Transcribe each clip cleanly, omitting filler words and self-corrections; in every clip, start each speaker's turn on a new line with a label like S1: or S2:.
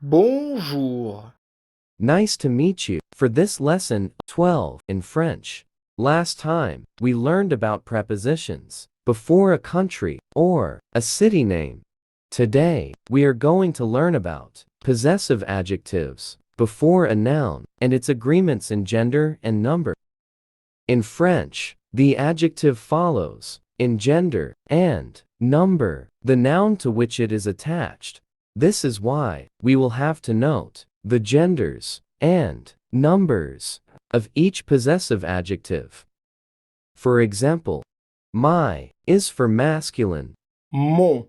S1: Bonjour.
S2: Nice to meet you. For this lesson 12 in French. Last time, we learned about prepositions before a country or a city name. Today, we are going to learn about possessive adjectives before a noun and its agreements in gender and number. In French, the adjective follows, in gender and number, the noun to which it is attached. This is why we will have to note the genders and numbers of each possessive adjective. For example, my is for masculine,
S1: Mon,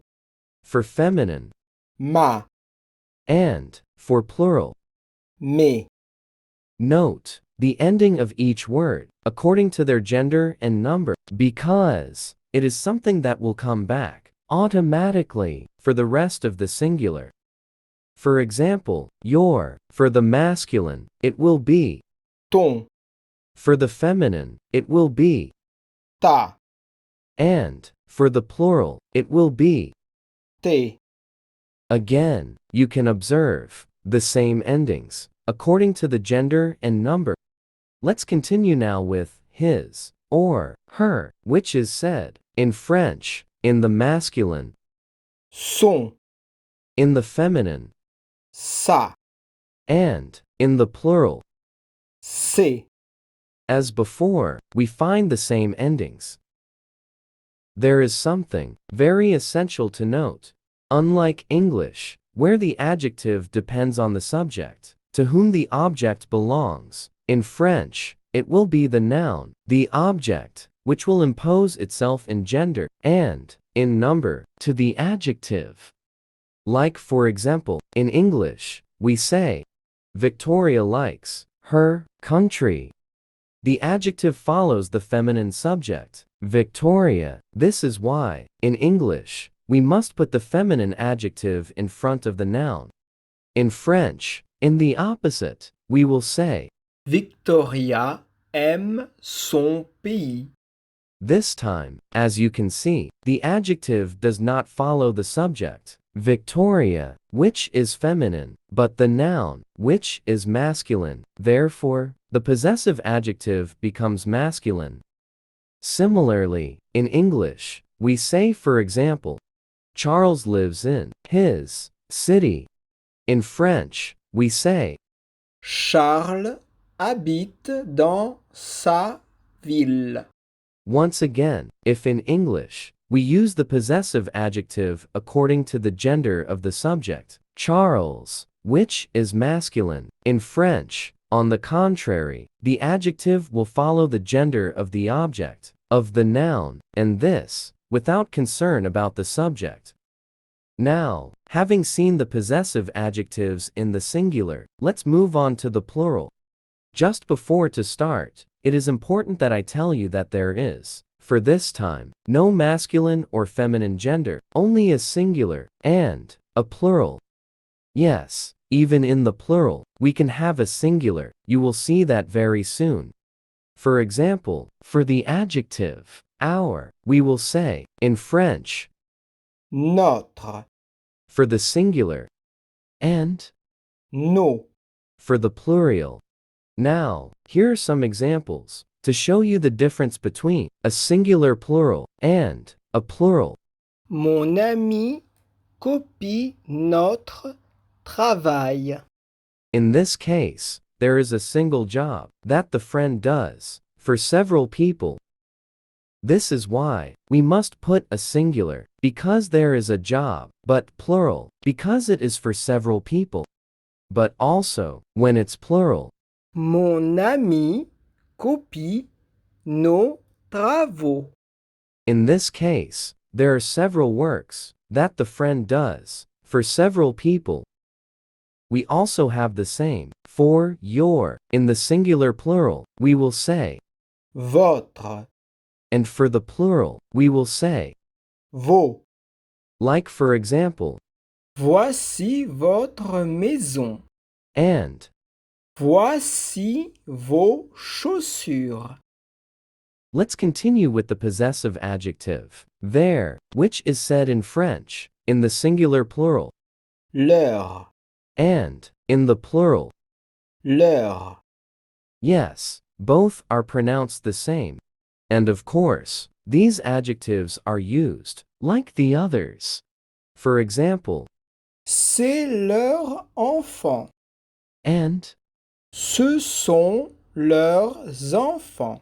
S2: for feminine,
S1: ma,
S2: and for plural.
S1: mes.
S2: Note the ending of each word according to their gender and number because it is something that will come back automatically for the rest of the singular. For example, your, for the masculine, it will be
S1: Ton,
S2: for the feminine, it will be
S1: ta,
S2: and for the plural, it will be
S1: tes.
S2: Again, you can observe the same endings according to the gender and number. Let's continue now with his or her, which is said in French, in the masculine,
S1: Son,
S2: in the feminine,
S1: sa,
S2: and in the plural.
S1: c'est.
S2: As before, we find the same endings. There is something very essential to note. Unlike English, where the adjective depends on the subject, to whom the object belongs, in French, it will be the noun, the object, which will impose itself in gender and in number to the adjective. Like, for example, in English, we say, Victoria likes her country. The adjective follows the feminine subject, Victoria. This is why, in English, we must put the feminine adjective in front of the noun. In French, in the opposite, we will say,
S1: Victoria aime son pays.
S2: This time, as you can see, the adjective does not follow the subject, Victoria, which is feminine, but the noun, which is masculine. Therefore, the possessive adjective becomes masculine. Similarly, in English, we say, for example, Charles lives in his city. In French, we say,
S1: Charles habite dans sa ville.
S2: Once again, if in English, we use the possessive adjective according to the gender of the subject, Charles, which is masculine. In French, on the contrary, the adjective will follow the gender of the object, of the noun, and this, without concern about the subject. Now, having seen the possessive adjectives in the singular, let's move on to the plural. Just before to start, it is important that I tell you that there is, for this time, no masculine or feminine gender, only a singular and a plural. Yes, even in the plural, we can have a singular. You will see that very soon. For example, for the adjective our, we will say, in French,
S1: Notre,
S2: for the singular, and
S1: nos.
S2: for the plural. Now, here are some examples to show you the difference between a singular plural and a plural.
S1: Mon ami copie notre travail.
S2: In this case, there is a single job that the friend does for several people. This is why we must put a singular because there is a job, but plural because it is for several people. But also, when it's plural,
S1: Mon ami copie nos travaux.
S2: in this case, there are several works that the friend does for several people. We also have the same for your. In the singular plural, we will say
S1: Votre,
S2: and for the plural, we will say
S1: vos.
S2: like, for example,
S1: Voici votre maison.
S2: and.
S1: Voici vos chaussures.
S2: Let's continue with the possessive adjective there, which is said in French, in the singular plural,
S1: Leur,
S2: and in the plural.
S1: leur,
S2: Yes, both are pronounced the same. And of course, these adjectives are used like the others. For example,
S1: c'est leur enfant.
S2: and.
S1: Ce sont leurs enfants.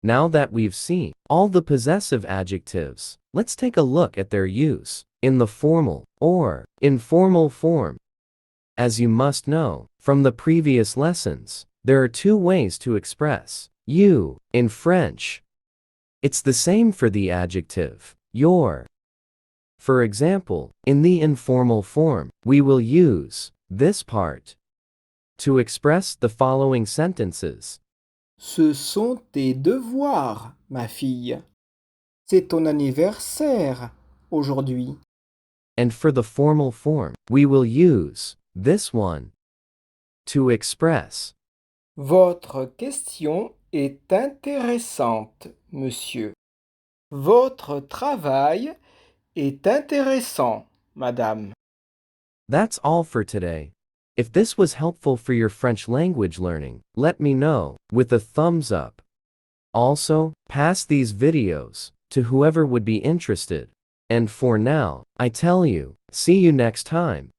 S2: Now that we've seen all the possessive adjectives, let's take a look at their use in the formal or informal form. As you must know from the previous lessons, there are two ways to express you in French. It's the same for the adjective your. For example, in the informal form, we will use this part to express the following sentences.
S1: Ce sont tes devoirs, ma fille. C'est ton anniversaire aujourd'hui.
S2: And for the formal form, we will use this one to express.
S1: Votre question est intéressante, monsieur. Votre travail est intéressant, madame.
S2: That's all for today. If this was helpful for your French language learning, let me know with a thumbs up. Also, pass these videos to whoever would be interested. And for now, I tell you, see you next time.